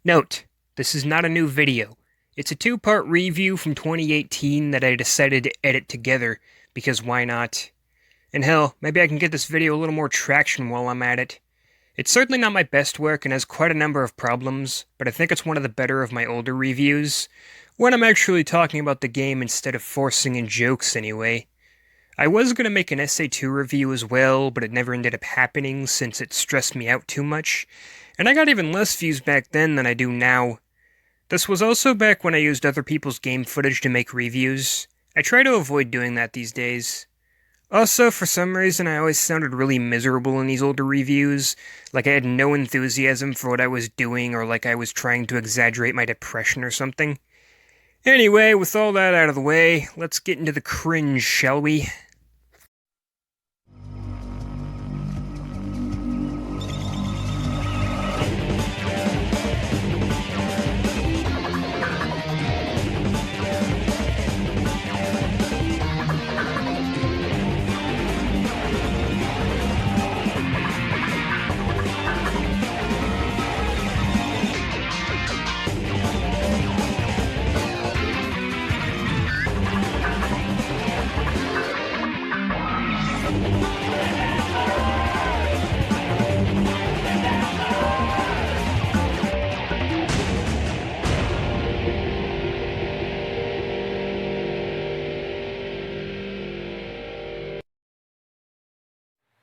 Note, this is not a new video. It's a two-part review from 2018 that I decided to edit together, because why not? And hell, maybe I can get this video a little more traction while I'm at it. It's certainly not my best work and has quite a number of problems, but I think it's one of the better of my older reviews, when I'm actually talking about the game instead of forcing in jokes anyway. I was going to make an SA2 review as well, but it never ended up happening since it stressed me out too much, and I got even less views back then than I do now. This was also back when I used other people's game footage to make reviews. I try to avoid doing that these days. Also, for some reason, I always sounded really miserable in these older reviews, like I had no enthusiasm for what I was doing or like I was trying to exaggerate my depression or something. Anyway, with all that out of the way, let's get into the cringe, shall we?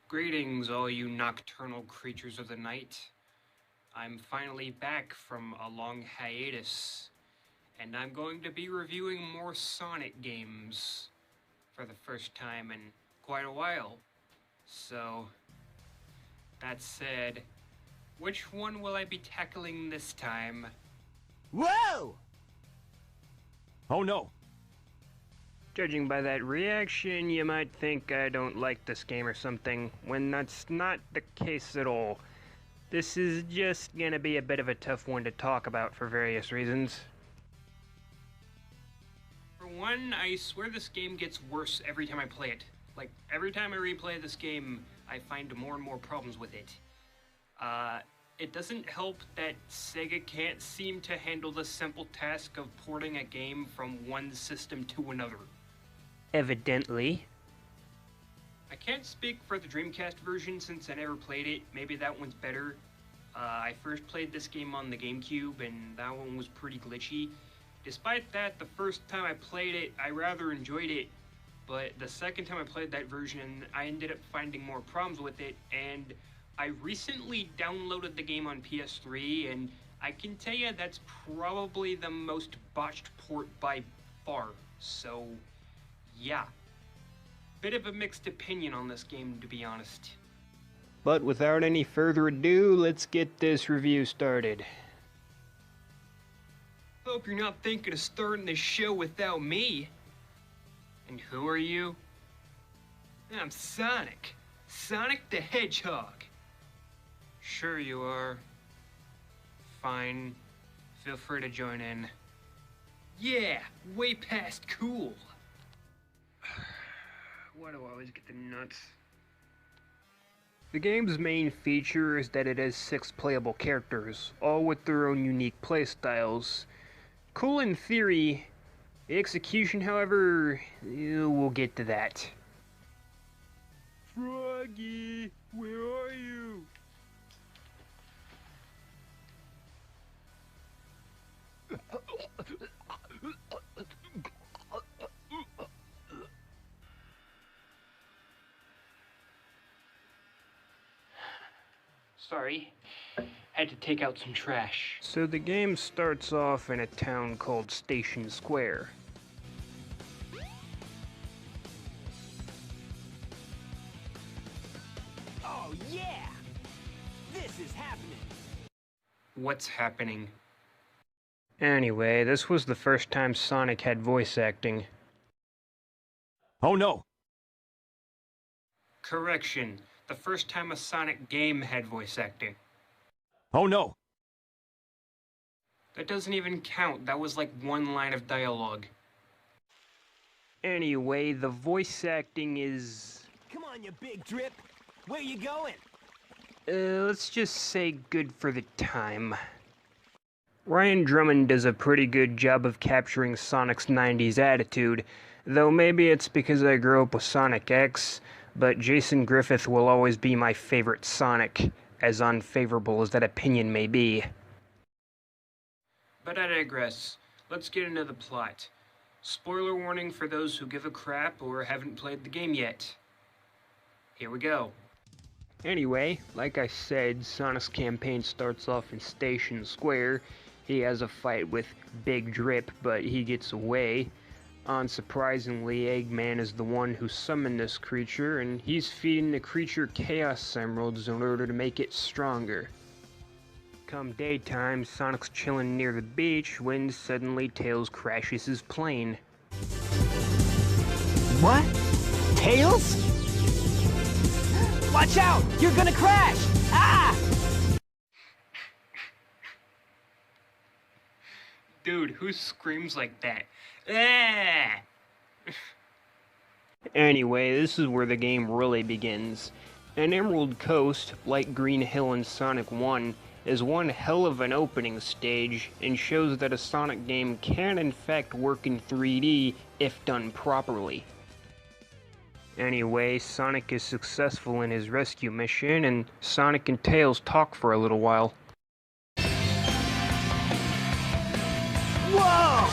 Greetings, all you nocturnal creatures of the night. I'm finally back from a long hiatus, and I'm going to be reviewing more Sonic games for the first time in quite a while. So, that said, which one will I be tackling this time? Whoa! Oh no. Judging by that reaction, you might think I don't like this game or something, when that's not the case at all. This is just gonna be a bit of a tough one to talk about for various reasons. For one, I swear this game gets worse every time I play it. Like, every time I replay this game, I find more and more problems with it. It doesn't help that Sega can't seem to handle the simple task of porting a game from one system to another. Evidently. I can't speak for the Dreamcast version since I never played it. Maybe that one's better. I first played this game on the GameCube, and that one was pretty glitchy. Despite that, the first time I played it, I rather enjoyed it. But the second time I played that version, I ended up finding more problems with it, and I recently downloaded the game on PS3, and I can tell you that's probably the most botched port by far. So, yeah. Bit of a mixed opinion on this game, to be honest. But without any further ado, let's get this review started. Hope you're not thinking of starting this show without me. And who are you? I'm Sonic. Sonic the Hedgehog. Sure you are. Fine. Feel free to join in. Yeah, way past cool. Why do I always get the nuts? The game's main feature is that it has 6 playable characters, all with their own unique playstyles. Cool in theory. The execution, however, we'll get to that. Froggy, where are you? Sorry, had to take out some trash. So the game starts off in a town called Station Square. Oh yeah! This is happening! What's happening? Anyway, this was the first time Sonic had voice acting. Oh no! Correction, the first time a Sonic game had voice acting. Oh no! That doesn't even count, that was like one line of dialogue. Anyway, the voice acting is... Come on, you big drip! Where you going? let's just say good for the time. Ryan Drummond does a pretty good job of capturing Sonic's 90s attitude, though maybe it's because I grew up with Sonic X, but Jason Griffith will always be my favorite Sonic, as unfavorable as that opinion may be. But I digress. Let's get into the plot. Spoiler warning for those who give a crap or haven't played the game yet. Here we go. Anyway, like I said, Sonic's campaign starts off in Station Square. He has a fight with Big Drip, but he gets away. Unsurprisingly, Eggman is the one who summoned this creature, and he's feeding the creature Chaos Emeralds in order to make it stronger. Come daytime, Sonic's chilling near the beach when suddenly Tails crashes his plane. What? Tails? Watch out! You're gonna crash! Ah! Dude, who screams like that? Ah! Anyway, this is where the game really begins. An Emerald Coast, like Green Hill in Sonic 1, is one hell of an opening stage and shows that a Sonic game can in fact work in 3D if done properly. Anyway, Sonic is successful in his rescue mission, and Sonic and Tails talk for a little while. Whoa!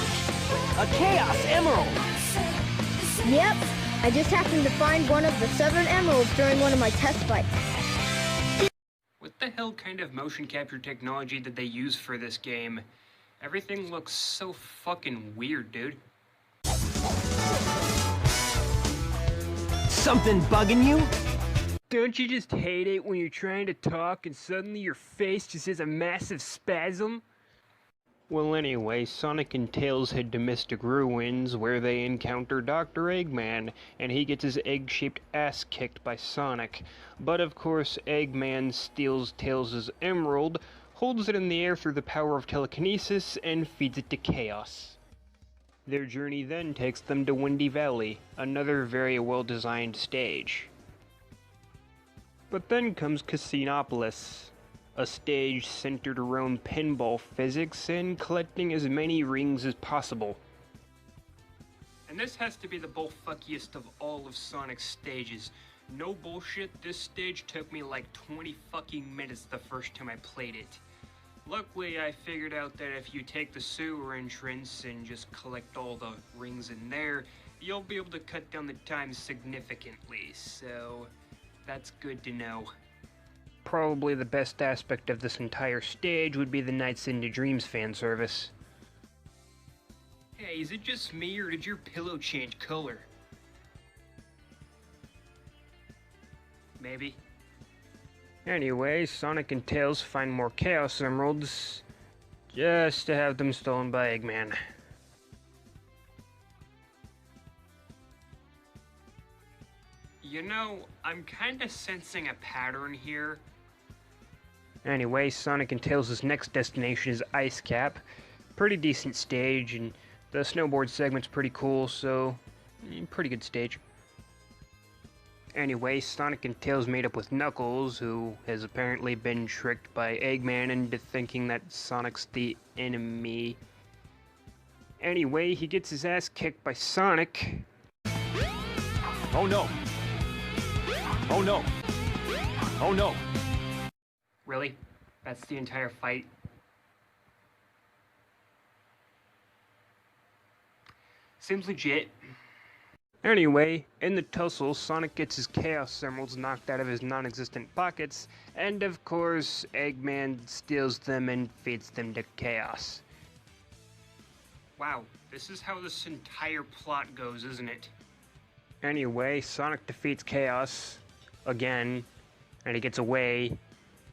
A Chaos Emerald! Yep, I just happened to find one of the 7 emeralds during one of my test fights. What the hell kind of motion capture technology did they use for this game? Everything looks so fucking weird, dude. Something bugging you? Don't you just hate it when you're trying to talk and suddenly your face just has a massive spasm? Well, anyway, Sonic and Tails head to Mystic Ruins, where they encounter Dr. Eggman, and he gets his egg-shaped ass kicked by Sonic. But of course, Eggman steals Tails' emerald, holds it in the air through the power of telekinesis, and feeds it to Chaos. Their journey then takes them to Windy Valley, another very well-designed stage. But then comes Casinopolis, a stage centered around pinball physics and collecting as many rings as possible. And this has to be the bullfuckiest of all of Sonic's stages. No bullshit, this stage took me like 20 fucking minutes the first time I played it. Luckily, I figured out that if you take the sewer entrance and just collect all the rings in there, you'll be able to cut down the time significantly, so that's good to know. Probably the best aspect of this entire stage would be the Nights into Dreams fan service. Hey, is it just me, or did your pillow change color? Maybe. Anyway, Sonic and Tails find more Chaos Emeralds, just to have them stolen by Eggman. You know, I'm kinda sensing a pattern here. Anyway, Sonic and Tails' next destination is Ice Cap. Pretty decent stage, and the snowboard segment's pretty cool, so pretty good stage. Anyway, Sonic and Tails meet up with Knuckles, who has apparently been tricked by Eggman into thinking that Sonic's the enemy. Anyway, he gets his ass kicked by Sonic. Oh no! Oh no! Oh no! Really? That's the entire fight? Seems legit. Anyway, in the tussle, Sonic gets his Chaos Emeralds knocked out of his non-existent pockets, and of course, Eggman steals them and feeds them to Chaos. Wow, this is how this entire plot goes, isn't it? Anyway, Sonic defeats Chaos, again, and he gets away,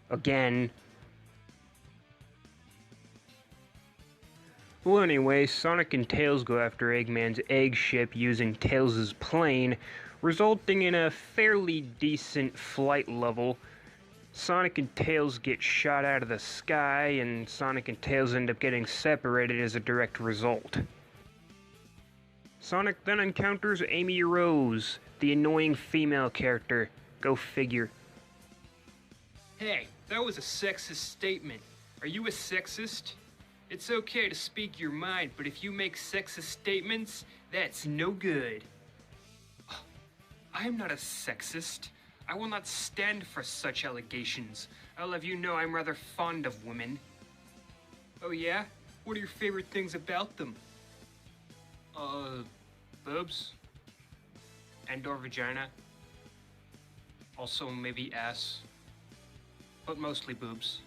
again. Well, anyway, Sonic and Tails go after Eggman's egg ship using Tails' plane, resulting in a fairly decent flight level. Sonic and Tails get shot out of the sky, and Sonic and Tails end up getting separated as a direct result. Sonic then encounters Amy Rose, the annoying female character. Go figure. Hey, that was a sexist statement. Are you a sexist? It's okay to speak your mind, but if you make sexist statements, that's no good. I am not a sexist. I will not stand for such allegations. I'll have you know I'm rather fond of women. Oh yeah? What are your favorite things about them? Boobs. And/or vagina. Also maybe ass. But mostly boobs.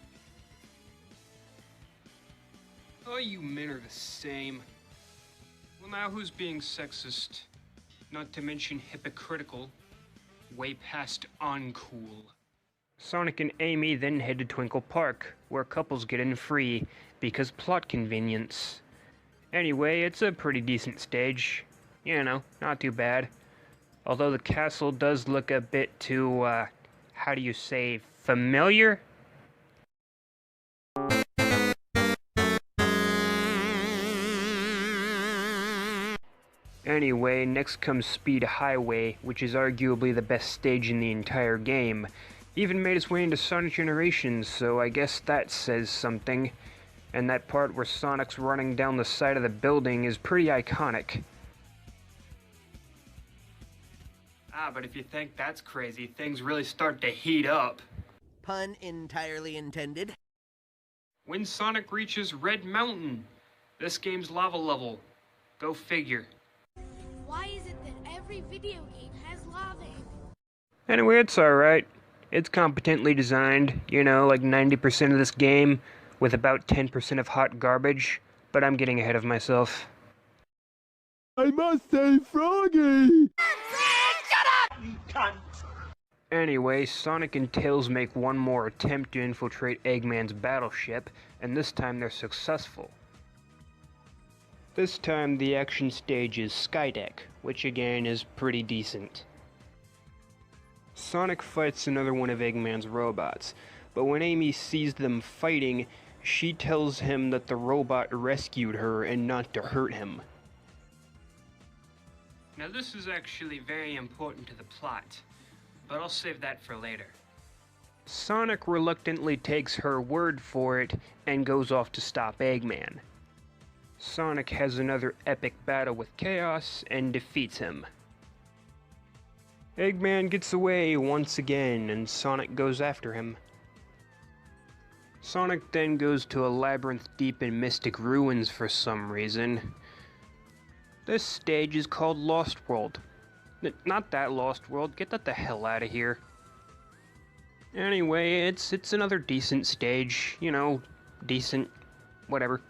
Oh, you men are the same. Well, now who's being sexist? Not to mention hypocritical. Way past uncool. Sonic and Amy then head to Twinkle Park, where couples get in free, because plot convenience. Anyway, it's a pretty decent stage. You know, not too bad. Although the castle does look a bit too, how do you say, familiar? Anyway, next comes Speed Highway, which is arguably the best stage in the entire game. Even made its way into Sonic Generations, so I guess that says something. And that part where Sonic's running down the side of the building is pretty iconic. Ah, but if you think that's crazy, things really start to heat up. Pun entirely intended. When Sonic reaches Red Mountain, this game's lava level. Go figure. Why is it that every video game has lava in it? Anyway, it's alright. It's competently designed, you know, like 90% of this game, with about 10% of hot garbage, but I'm getting ahead of myself. I must say, Froggy! Shut up, you cunt! Anyway, Sonic and Tails make one more attempt to infiltrate Eggman's battleship, and this time they're successful. This time the action stage is Skydeck, which again is pretty decent. Sonic fights another one of Eggman's robots, but when Amy sees them fighting, she tells him that the robot rescued her and not to hurt him. Now this is actually very important to the plot, but I'll save that for later. Sonic reluctantly takes her word for it and goes off to stop Eggman. Sonic has another epic battle with Chaos and defeats him. Eggman gets away once again and Sonic goes after him. Sonic then goes to a labyrinth deep in mystic ruins for some reason. This stage is called Lost World. Not that Lost World, get that the hell out of here. Anyway, it's another decent stage, you know, decent, whatever.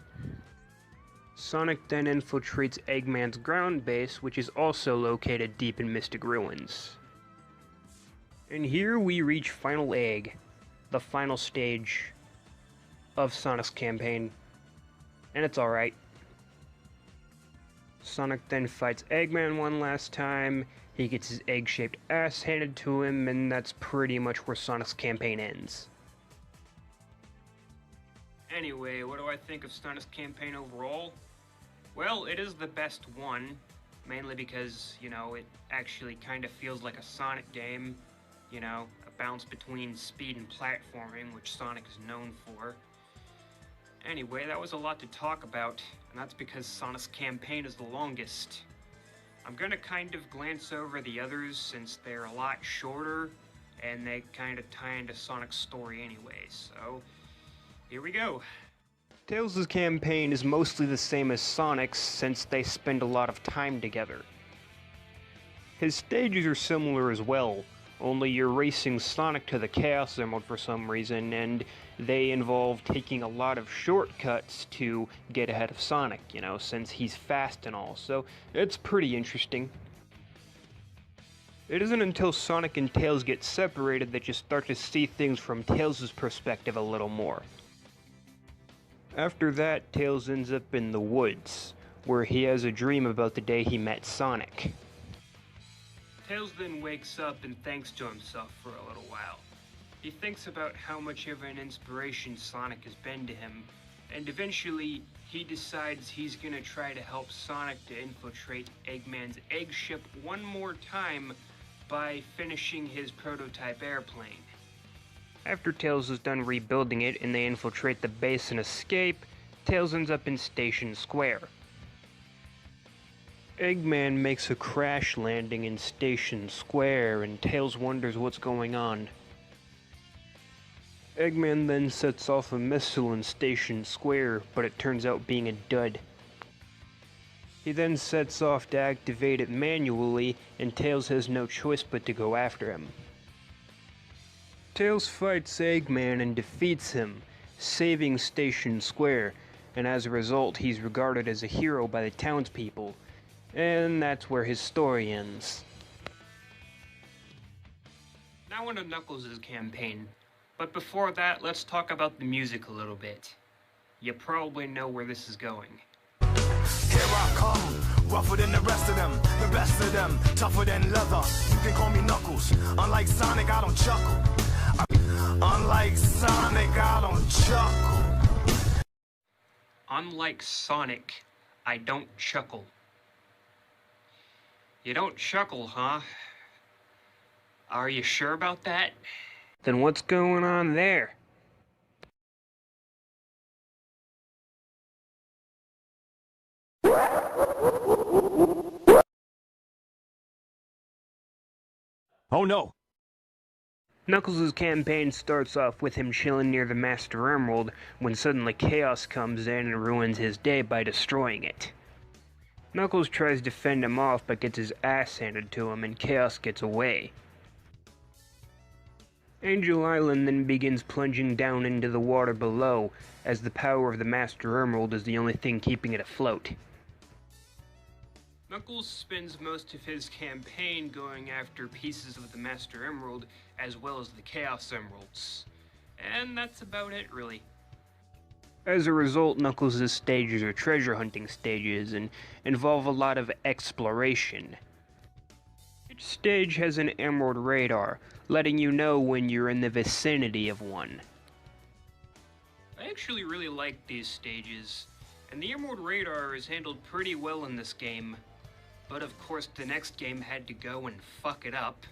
Sonic then infiltrates Eggman's ground base, which is also located deep in mystic ruins. And here we reach Final Egg, the final stage of Sonic's campaign, and it's alright. Sonic then fights Eggman one last time, he gets his egg-shaped ass handed to him, and that's pretty much where Sonic's campaign ends. Anyway, what do I think of Sonic's campaign overall? Well, it is the best one, mainly because, you know, it actually kind of feels like a Sonic game, you know, a balance between speed and platforming, which Sonic is known for. Anyway, that was a lot to talk about, and that's because Sonic's campaign is the longest. I'm gonna kind of glance over the others since they're a lot shorter, and they kind of tie into Sonic's story anyway, so here we go. Tails' campaign is mostly the same as Sonic's since they spend a lot of time together. His stages are similar as well, only you're racing Sonic to the Chaos Emerald for some reason, and they involve taking a lot of shortcuts to get ahead of Sonic, you know, since he's fast and all, so it's pretty interesting. It isn't until Sonic and Tails get separated that you start to see things from Tails' perspective a little more. After that, Tails ends up in the woods, where he has a dream about the day he met Sonic. Tails then wakes up and thanks to himself for a little while. He thinks about how much of an inspiration Sonic has been to him, and eventually he decides he's gonna try to help Sonic to infiltrate Eggman's egg ship one more time by finishing his prototype airplane. After Tails is done rebuilding it and they infiltrate the base and escape, Tails ends up in Station Square. Eggman makes a crash landing in Station Square, and Tails wonders what's going on. Eggman then sets off a missile in Station Square, but it turns out being a dud. He then sets off to activate it manually, and Tails has no choice but to go after him. Tails fights Eggman and defeats him, saving Station Square, and as a result he's regarded as a hero by the townspeople, and that's where his story ends. Now on to Knuckles' campaign, but before that let's talk about the music a little bit. You probably know where this is going. Here I come, rougher than the rest of them, the best of them, tougher than leather. You can call me Knuckles. Unlike Sonic, I don't chuckle. Unlike Sonic, I don't chuckle. Unlike Sonic, I don't chuckle. You don't chuckle, huh? Are you sure about that? Then what's going on there? Oh no. Knuckles' campaign starts off with him chilling near the Master Emerald when suddenly Chaos comes in and ruins his day by destroying it. Knuckles tries to fend him off but gets his ass handed to him and Chaos gets away. Angel Island then begins plunging down into the water below as the power of the Master Emerald is the only thing keeping it afloat. Knuckles spends most of his campaign going after pieces of the Master Emerald as well as the Chaos Emeralds. And that's about it, really. As a result, Knuckles' stages are treasure hunting stages and involve a lot of exploration. Each stage has an emerald radar, letting you know when you're in the vicinity of one. I actually really like these stages, and the emerald radar is handled pretty well in this game. But of course the next game had to go and fuck it up.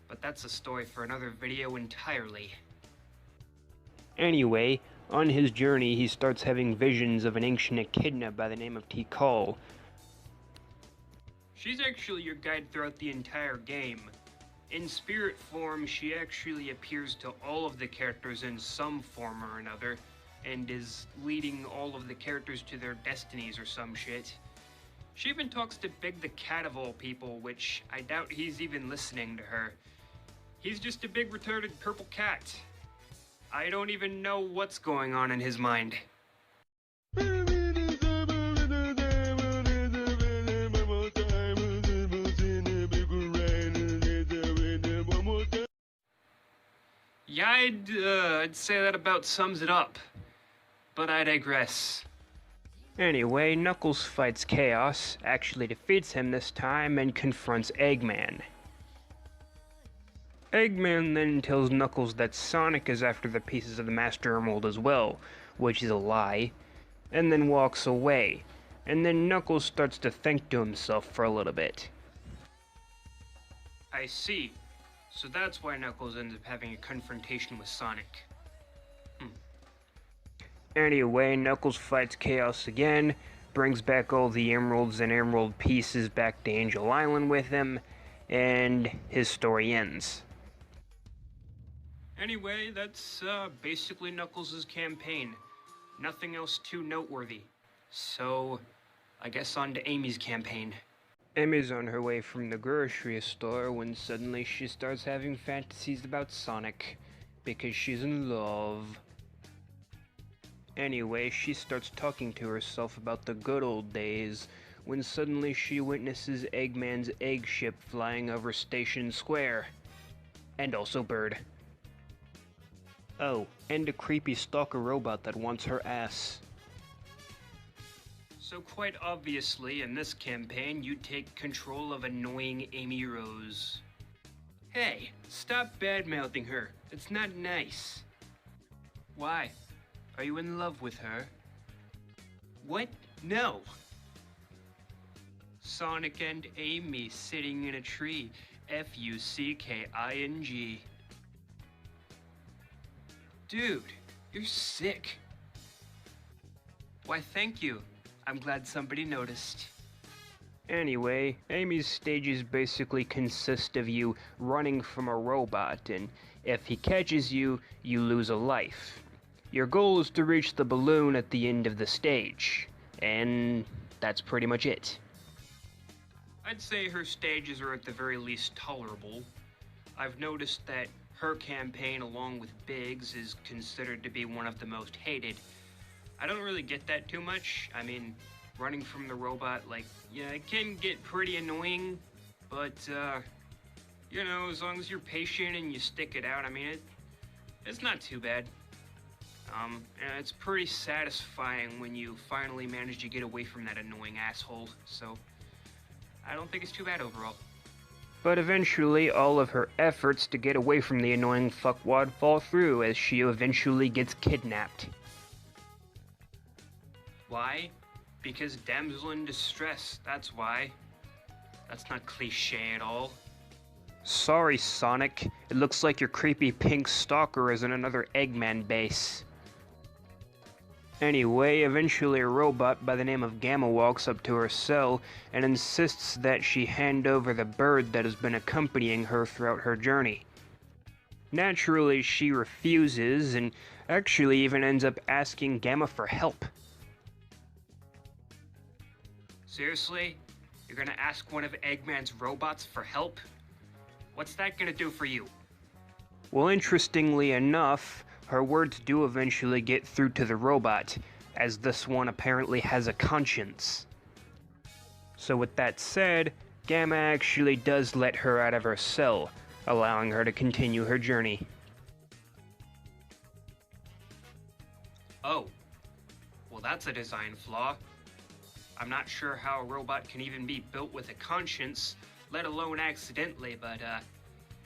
But that's a story for another video entirely. Anyway, on his journey he starts having visions of an ancient echidna by the name of Tikal. She's actually your guide throughout the entire game. In spirit form, she actually appears to all of the characters in some form or another, and is leading all of the characters to their destinies or some shit. She even talks to Big the Cat of all people, which I doubt he's even listening to her. He's just a big retarded purple cat. I don't even know what's going on in his mind. Yeah, I'd say that about sums it up. But I digress. Anyway, Knuckles fights Chaos, actually defeats him this time, and confronts Eggman. Eggman then tells Knuckles that Sonic is after the pieces of the Master Emerald as well, which is a lie, and then walks away, and then Knuckles starts to think to himself for a little bit. I see. So that's why Knuckles ends up having a confrontation with Sonic. Anyway, Knuckles fights Chaos again, brings back all the emeralds and emerald pieces back to Angel Island with him, and his story ends. Anyway, that's basically Knuckles' campaign. Nothing else too noteworthy. So, I guess on to Amy's campaign. Amy's on her way from the grocery store when suddenly she starts having fantasies about Sonic, because she's in love. Anyway, she starts talking to herself about the good old days, when suddenly she witnesses Eggman's egg ship flying over Station Square. And also Bird. Oh, and a creepy stalker robot that wants her ass. So quite obviously, in this campaign, you take control of annoying Amy Rose. Hey, stop bad-mouthing her. It's not nice. Why? Are you in love with her? What? No. Sonic and Amy sitting in a tree. F-U-C-K-I-N-G. Dude, you're sick. Why, thank you. I'm glad somebody noticed. Anyway, Amy's stages basically consist of you running from a robot, and if he catches you, you lose a life. Your goal is to reach the balloon at the end of the stage, and that's pretty much it. I'd say her stages are at the very least tolerable. I've noticed that her campaign, along with Big's, is considered to be one of the most hated. I don't really get that too much. I mean, running from the robot, like, yeah, it can get pretty annoying, but, you know, as long as you're patient and you stick it out, I mean, it's not too bad. And it's pretty satisfying when you finally manage to get away from that annoying asshole, so I don't think it's too bad overall. But eventually, all of her efforts to get away from the annoying fuckwad fall through as she eventually gets kidnapped. Why? Because damsel in distress, that's why. That's not cliche at all. Sorry, Sonic. It looks like your creepy pink stalker is in another Eggman base. Anyway, eventually a robot by the name of Gamma walks up to her cell and insists that she hand over the bird that has been accompanying her throughout her journey. Naturally, she refuses and actually even ends up asking Gamma for help. Seriously? You're gonna ask one of Eggman's robots for help? What's that gonna do for you? Well, interestingly enough, her words do eventually get through to the robot, as this one apparently has a conscience. So with that said, Gamma actually does let her out of her cell, allowing her to continue her journey. Oh. Well, that's a design flaw. I'm not sure how a robot can even be built with a conscience, let alone accidentally, but,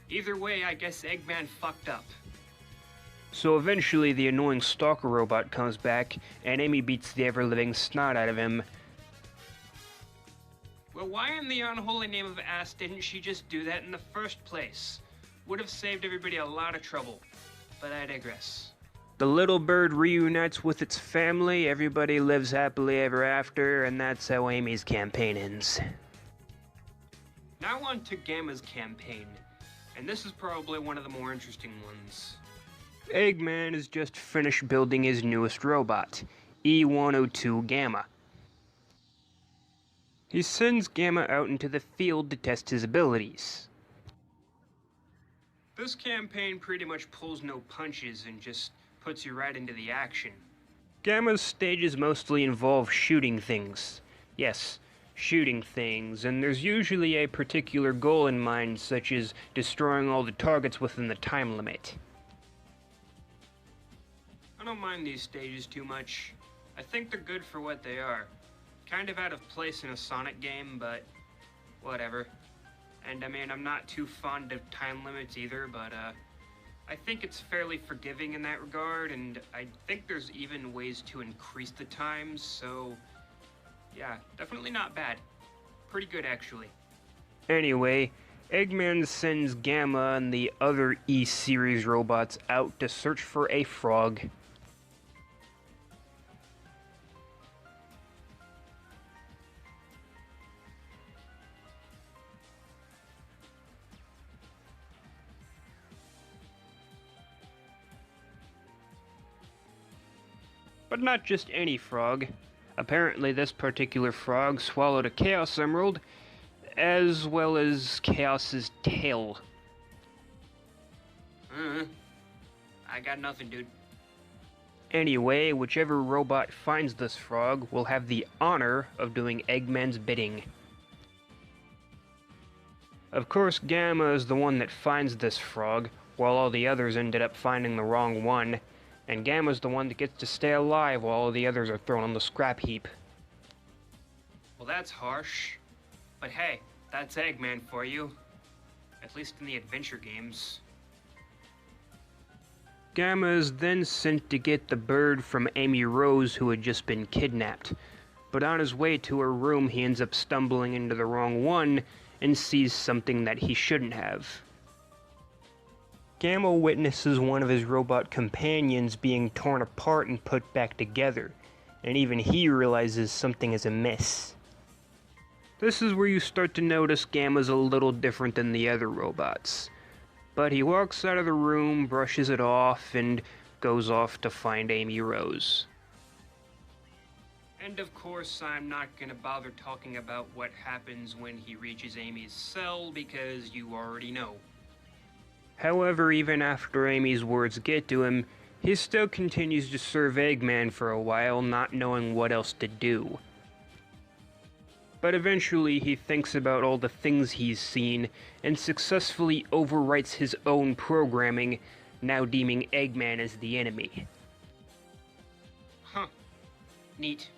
either way, I guess Eggman fucked up. So eventually the annoying stalker robot comes back, and Amy beats the ever-living snot out of him. Well, why in the unholy name of ass didn't she just do that in the first place? Would have saved everybody a lot of trouble. But I digress. The little bird reunites with its family, everybody lives happily ever after, and that's how Amy's campaign ends. Now on to Gamma's campaign, and this is probably one of the more interesting ones. Eggman has just finished building his newest robot, E102 Gamma. He sends Gamma out into the field to test his abilities. This campaign pretty much pulls no punches and just puts you right into the action. Gamma's stages mostly involve shooting things. Yes, shooting things, and there's usually a particular goal in mind, such as destroying all the targets within the time limit. I don't mind these stages too much. I think they're good for what they are. Kind of out of place in a Sonic game, but whatever. And I mean, I'm not too fond of time limits either, but I think it's fairly forgiving in that regard, and I think there's even ways to increase the times, so yeah, definitely not bad. Pretty good, actually. Anyway, Eggman sends Gamma and the other E-Series robots out to search for a frog. But not just any frog. Apparently this particular frog swallowed a Chaos Emerald, as well as Chaos's tail. I got nothing, dude. Anyway, whichever robot finds this frog will have the honor of doing Eggman's bidding. Of course, Gamma is the one that finds this frog, while all the others ended up finding the wrong one, and Gamma's the one that gets to stay alive while all the others are thrown on the scrap heap. Well, that's harsh. But hey, that's Eggman for you. At least in the adventure games. Gamma is then sent to get the bird from Amy Rose, who had just been kidnapped. But on his way to her room, he ends up stumbling into the wrong one and sees something that he shouldn't have. Gamma witnesses one of his robot companions being torn apart and put back together, and even he realizes something is amiss. This is where you start to notice Gamma's a little different than the other robots. But he walks out of the room, brushes it off, and goes off to find Amy Rose. And of course, I'm not gonna bother talking about what happens when he reaches Amy's cell, because you already know. However, even after Amy's words get to him, he still continues to serve Eggman for a while, not knowing what else to do. But eventually he thinks about all the things he's seen and successfully overwrites his own programming, now deeming Eggman as the enemy. Huh. Neat.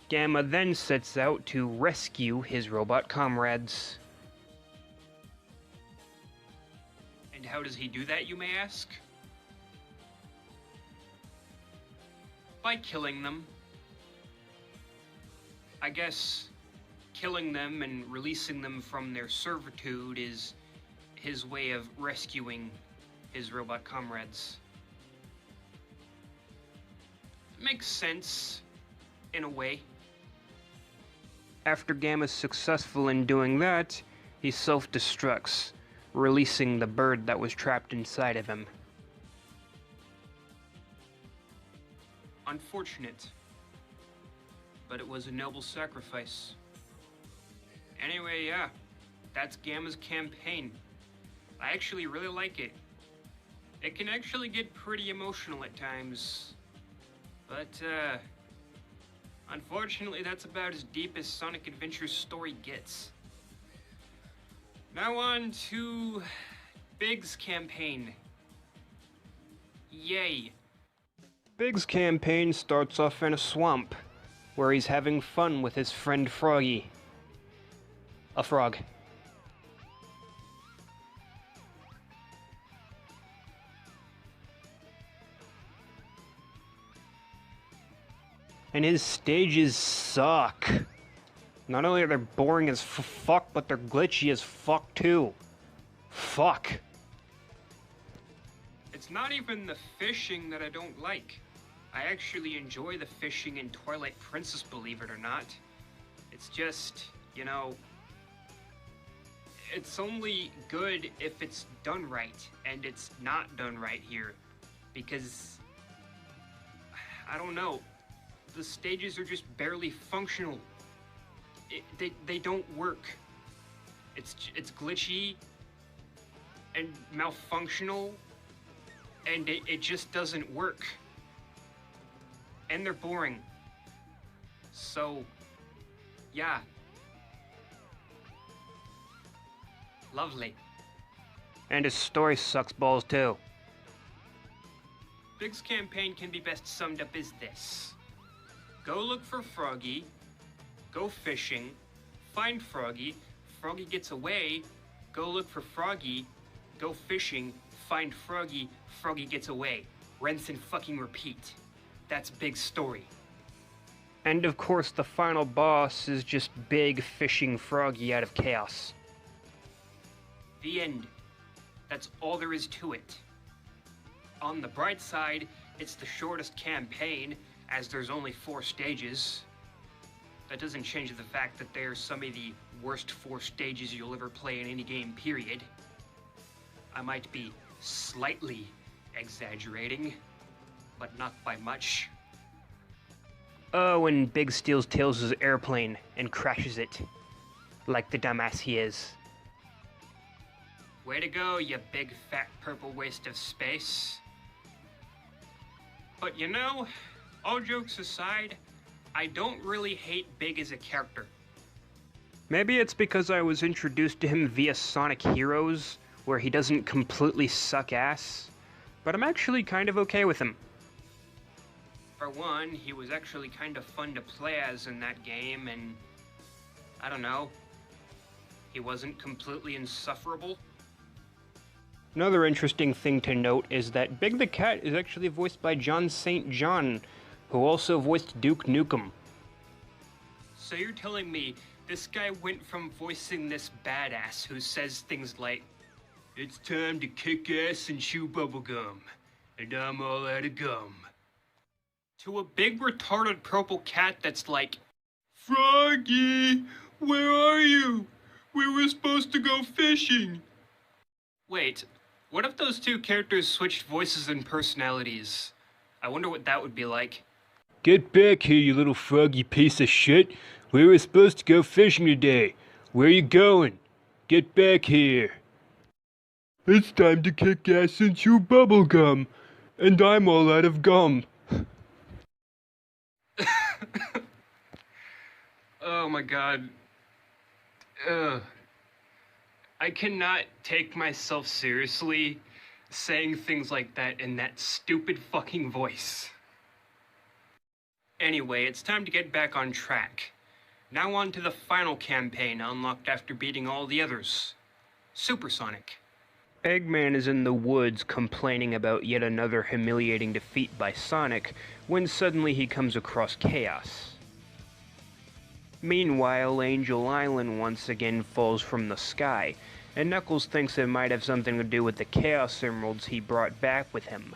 Gamma then sets out to rescue his robot comrades. And how does he do that, you may ask? By killing them. I guess killing them and releasing them from their servitude is his way of rescuing his robot comrades. Makes sense, in a way. After Gamma's successful in doing that, he self-destructs, releasing the bird that was trapped inside of him. Unfortunate. But it was a noble sacrifice. Anyway, yeah, that's Gamma's campaign. I actually really like it. It can actually get pretty emotional at times. But, unfortunately, that's about as deep as Sonic Adventure's story gets. Now on to Big's campaign. Yay. Big's campaign starts off in a swamp, where he's having fun with his friend Froggy. A frog. And his stages suck. Not only are they boring as fuck, but they're glitchy as fuck too. Fuck. It's not even the fishing that I don't like. I actually enjoy the fishing in Twilight Princess, believe it or not. It's just, you know, it's only good if it's done right, and it's not done right here. Because, I don't know, the stages are just barely functional. They don't work. It's glitchy and malfunctional, and it just doesn't work. And they're boring. So, yeah. Lovely. And his story sucks balls too. Big's campaign can be best summed up as this. Go look for Froggy, go fishing, find Froggy, Froggy gets away, go look for Froggy, go fishing, find Froggy, Froggy gets away. Rinse and fucking repeat. That's Big's story. And of course the final boss is just Big fishing Froggy out of chaos. The end. That's all there is to it. On the bright side, it's the shortest campaign, as there's only 4 stages. That doesn't change the fact that they're some of the worst 4 stages you'll ever play in any game, period. I might be slightly exaggerating, but not by much. Oh, and Big steals Tails' airplane and crashes it. Like the dumbass he is. Way to go, you big fat purple waste of space. But you know, all jokes aside, I don't really hate Big as a character. Maybe it's because I was introduced to him via Sonic Heroes, where he doesn't completely suck ass, but I'm actually kind of okay with him. For one, he was actually kind of fun to play as in that game, and I don't know, he wasn't completely insufferable. Another interesting thing to note is that Big the Cat is actually voiced by John St. John, who also voiced Duke Nukem. So you're telling me this guy went from voicing this badass who says things like, "It's time to kick ass and chew bubblegum, and I'm all out of gum," To a big retarded purple cat that's like, Froggy, where are you? We were supposed to go fishing. Wait, what if those two characters switched voices and personalities? I wonder what that would be like. Get back here, you little froggy piece of shit. We were supposed to go fishing today. Where you going? Get back here. It's time to kick ass and chew bubble gum. And I'm all out of gum. Oh my god. Ugh. I cannot take myself seriously saying things like that in that stupid fucking voice. Anyway, it's time to get back on track. Now on to the final campaign unlocked after beating all the others. Supersonic. Eggman is in the woods complaining about yet another humiliating defeat by Sonic when suddenly he comes across Chaos. Meanwhile, Angel Island once again falls from the sky, and Knuckles thinks it might have something to do with the Chaos Emeralds he brought back with him.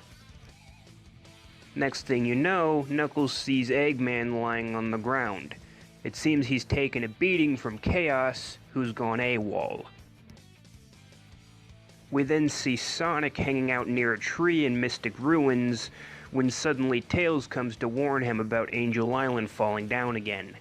Next thing you know, Knuckles sees Eggman lying on the ground. It seems he's taken a beating from Chaos, who's gone AWOL. We then see Sonic hanging out near a tree in Mystic Ruins, when suddenly Tails comes to warn him about Angel Island falling down again.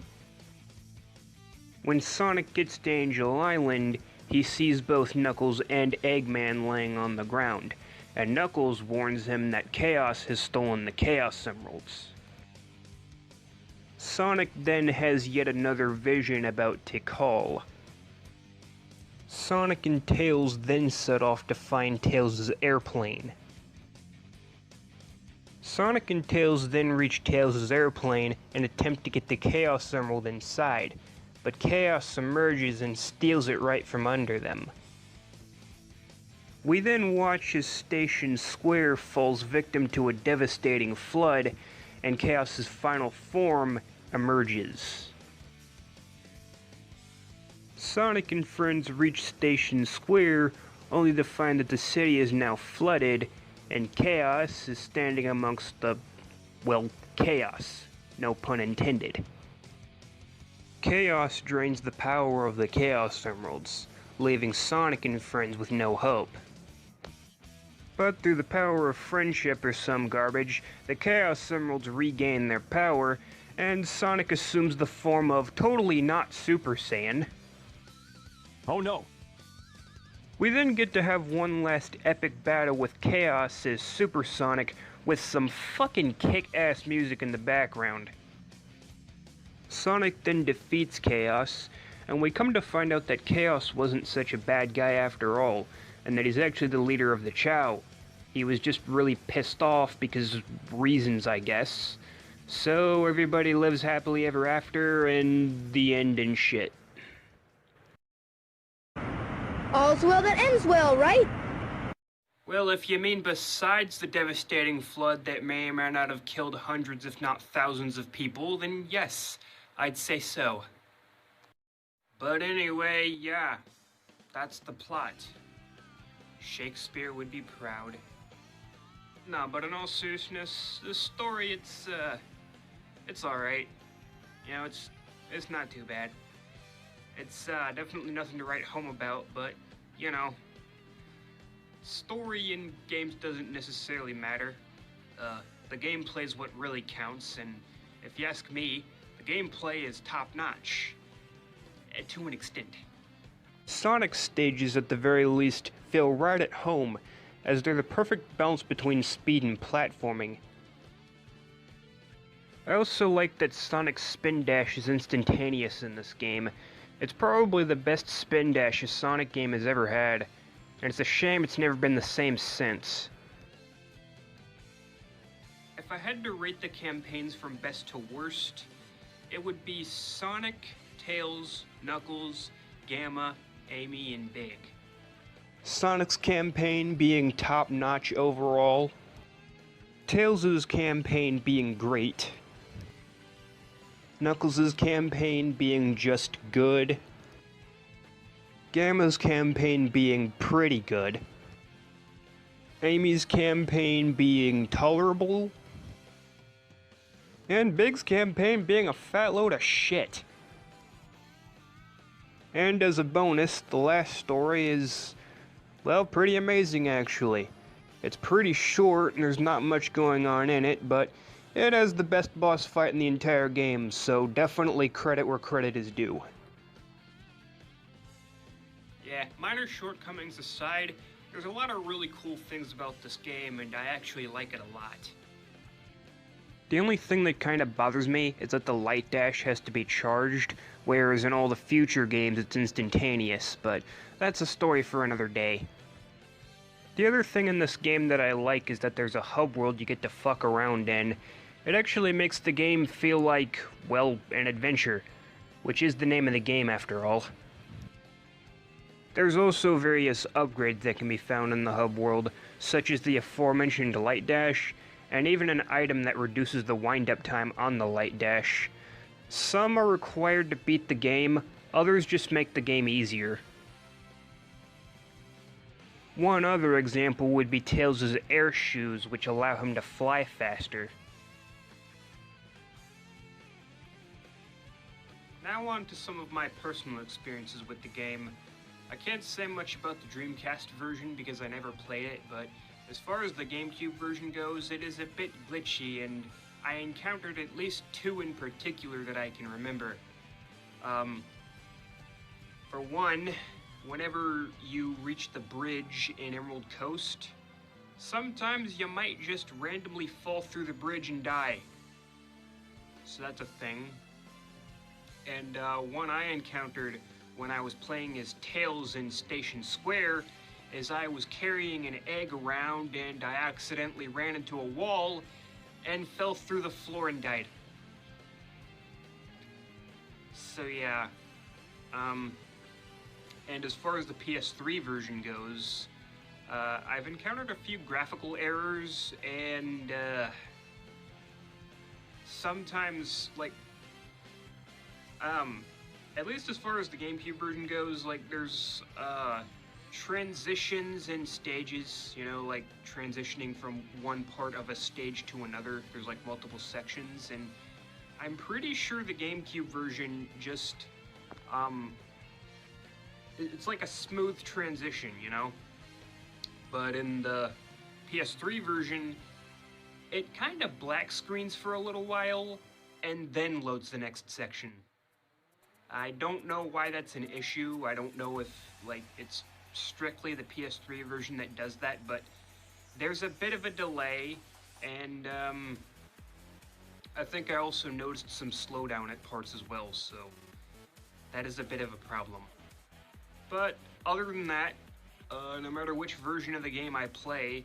When Sonic gets to Angel Island, he sees both Knuckles and Eggman laying on the ground, and Knuckles warns him that Chaos has stolen the Chaos Emeralds. Sonic then has yet another vision about Tikal. Sonic and Tails then set off to find Tails' airplane. Sonic and Tails then reach Tails' airplane and attempt to get the Chaos Emerald inside, but Chaos emerges and steals it right from under them. We then watch as Station Square falls victim to a devastating flood, and Chaos' final form emerges. Sonic and friends reach Station Square, only to find that the city is now flooded, and Chaos is standing amongst the, well, chaos. No pun intended. Chaos drains the power of the Chaos Emeralds, leaving Sonic and friends with no hope. But through the power of friendship or some garbage, the Chaos Emeralds regain their power, and Sonic assumes the form of totally not Super Saiyan. Oh no. We then get to have one last epic battle with Chaos as Super Sonic with some fucking kick-ass music in the background. Sonic then defeats Chaos, and we come to find out that Chaos wasn't such a bad guy after all, and that he's actually the leader of the Chow. He was just really pissed off because of reasons, I guess. So everybody lives happily ever after, and the end and shit. All's well that ends well, right? Well, if you mean besides the devastating flood that may or may not have killed hundreds if not thousands of people, then yes, I'd say so. But anyway, yeah, that's the plot. Shakespeare would be proud. No, but in all seriousness, the story, it's alright. You know, it's not too bad. It's definitely nothing to write home about, but, you know, story in games doesn't necessarily matter. The gameplay is what really counts, and if you ask me, the gameplay is top-notch. To an extent. Sonic's stages, at the very least, feel right at home, as they're the perfect balance between speed and platforming. I also like that Sonic's spin dash is instantaneous in this game. It's probably the best spin dash a Sonic game has ever had, and it's a shame it's never been the same since. If I had to rate the campaigns from best to worst, it would be Sonic, Tails, Knuckles, Gamma, Amy, and Big. Sonic's campaign being top-notch overall. Tails' campaign being great. Knuckles' campaign being just good. Gamma's campaign being pretty good. Amy's campaign being tolerable. and Big's campaign being a fat load of shit. And as a bonus, the last story is, well, pretty amazing actually. It's pretty short and there's not much going on in it, but it has the best boss fight in the entire game, so definitely credit where credit is due. Yeah, minor shortcomings aside, there's a lot of really cool things about this game, and I actually like it a lot. The only thing that kind of bothers me is that the light dash has to be charged, whereas in all the future games it's instantaneous, but that's a story for another day. The other thing in this game that I like is that there's a hub world you get to fuck around in. It actually makes the game feel like, well, an adventure, which is the name of the game after all. There's also various upgrades that can be found in the hub world, such as the aforementioned light dash, and even an item that reduces the wind-up time on the light dash. Some are required to beat the game, others just make the game easier. One other example would be Tails' air shoes, which allow him to fly faster. Now on to some of my personal experiences with the game. I can't say much about the Dreamcast version because I never played it, but as far as the GameCube version goes, it is a bit glitchy, and I encountered at least two in particular that I can remember. For one, whenever you reach the bridge in Emerald Coast, sometimes you might just randomly fall through the bridge and die. So that's a thing. And one I encountered when I was playing as Tails in Station Square is I was carrying an egg around and I accidentally ran into a wall and fell through the floor and died. So yeah, and as far as the PS3 version goes, I've encountered a few graphical errors and sometimes, like, at least as far as the GameCube version goes, like, there's transitions and stages, you know, like transitioning from one part of a stage to another. There's like multiple sections, and I'm pretty sure the GameCube version just, it's like a smooth transition, you know? But in the PS3 version, it kind of black screens for a little while, and then loads the next section. I don't know why that's an issue. I don't know if, like, it's strictly the PS3 version that does that, but there's a bit of a delay, and I think I also noticed some slowdown at parts as well, so that is a bit of a problem. But other than that, no matter which version of the game I play,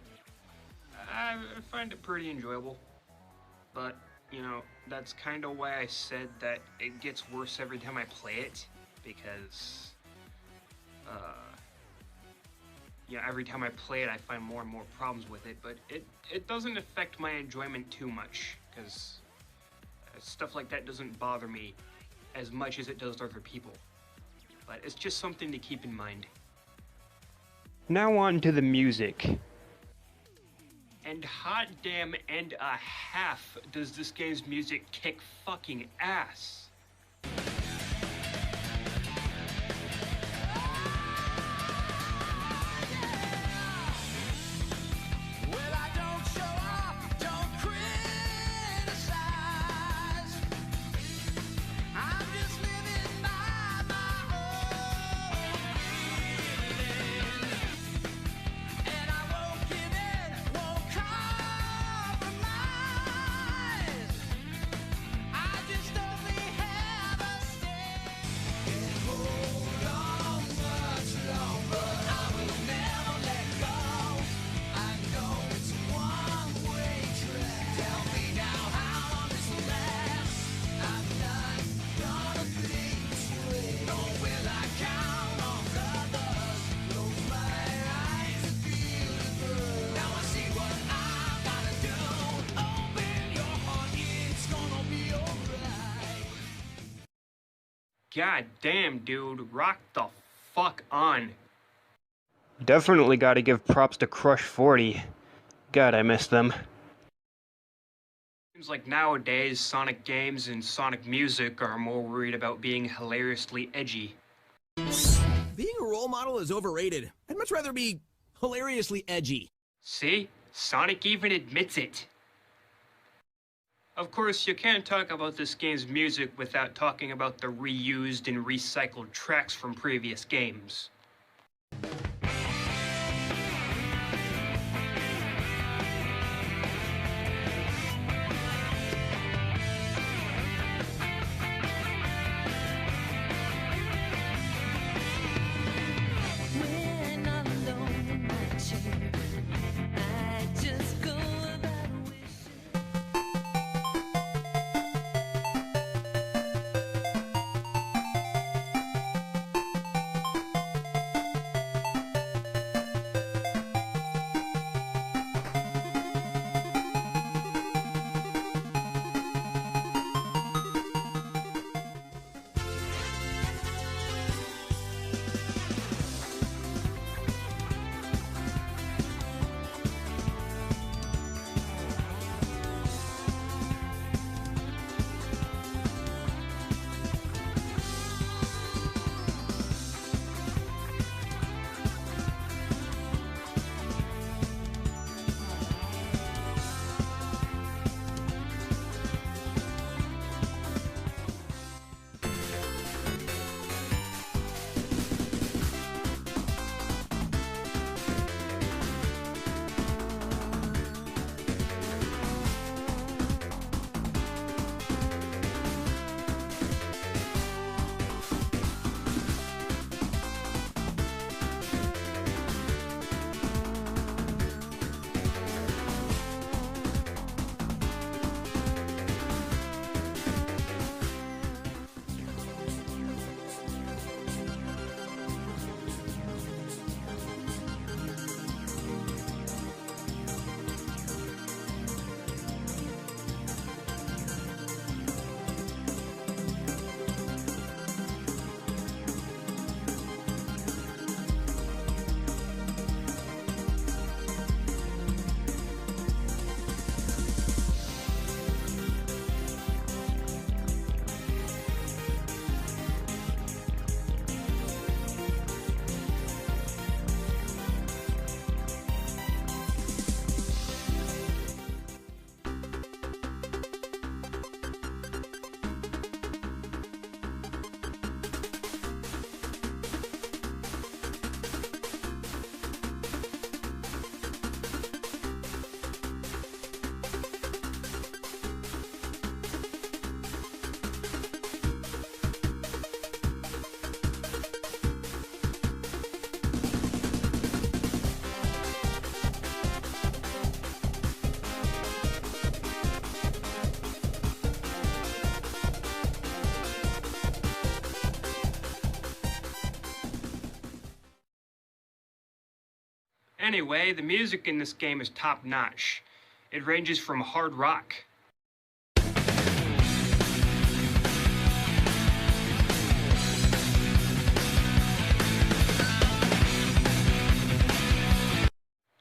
I find it pretty enjoyable. But, you know, that's kind of why I said that it gets worse every time I play it, because yeah, every time I play it I find more and more problems with it, but it doesn't affect my enjoyment too much, because stuff like that doesn't bother me as much as it does other people. But it's just something to keep in mind. Now on to the music. And hot damn and a half does this game's music kick fucking ass. God damn, dude, rock the fuck on. Definitely gotta give props to Crush 40. God, I miss them. Seems like nowadays Sonic games and Sonic music are more worried about being hilariously edgy. Being a role model is overrated. I'd much rather be hilariously edgy. See? Sonic even admits it. Of course, you can't talk about this game's music without talking about the reused and recycled tracks from previous games. Anyway, the music in this game is top-notch. It ranges from hard rock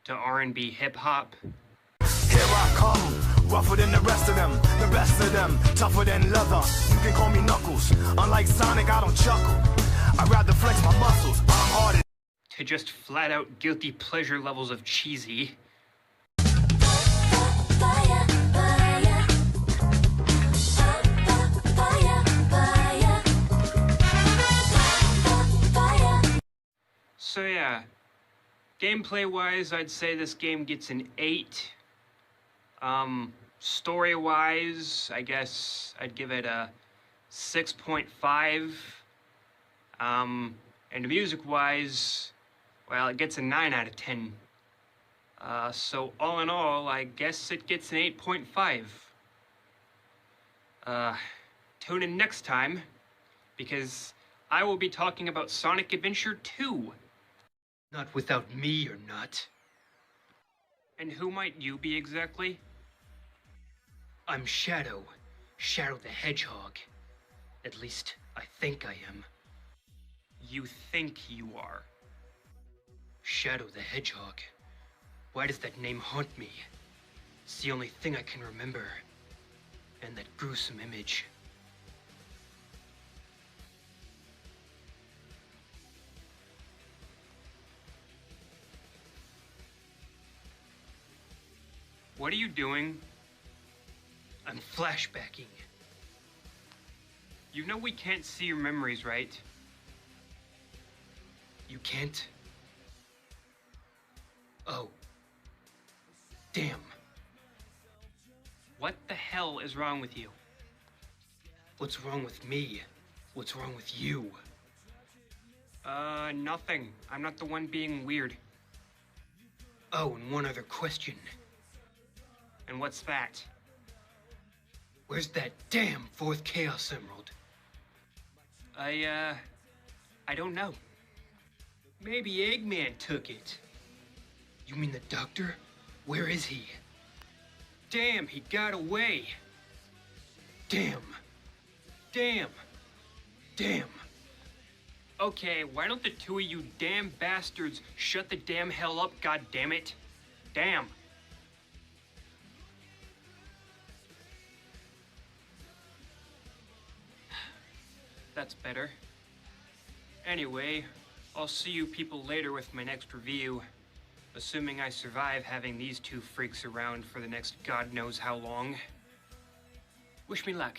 to R&B hip-hop. Here I come, rougher than the rest of them, the best of them, tougher than leather. You can call me Knuckles. Unlike Sonic, I don't chuckle. I'd rather flex my muscles. I'm hard as To just flat-out guilty pleasure levels of cheesy. So yeah, gameplay-wise, I'd say this game gets an 8. Story-wise, I guess I'd give it a 6.5. And music-wise, well, it gets a 9 out of 10. So all in all, I guess it gets an 8.5. Tune in next time, because I will be talking about Sonic Adventure 2. Not without me, you're not. And who might you be exactly? I'm Shadow. Shadow the Hedgehog. At least, I think I am. You think you are. Shadow the Hedgehog. Why does that name haunt me? It's the only thing I can remember. And that gruesome image. What are you doing? I'm flashbacking. You know we can't see your memories, right? You can't? Oh. Damn. What the hell is wrong with you? What's wrong with me? What's wrong with you? Nothing. I'm not the one being weird. Oh, and one other question. And what's that? Where's that damn fourth Chaos Emerald? I don't know. Maybe Eggman took it. You mean the doctor? Where is he? Damn, he got away. Damn. Damn. Damn. Okay, why don't the two of you damn bastards shut the damn hell up, goddammit? Damn. That's better. Anyway, I'll see you people later with my next review. Assuming I survive having these two freaks around for the next God knows how long. Wish me luck.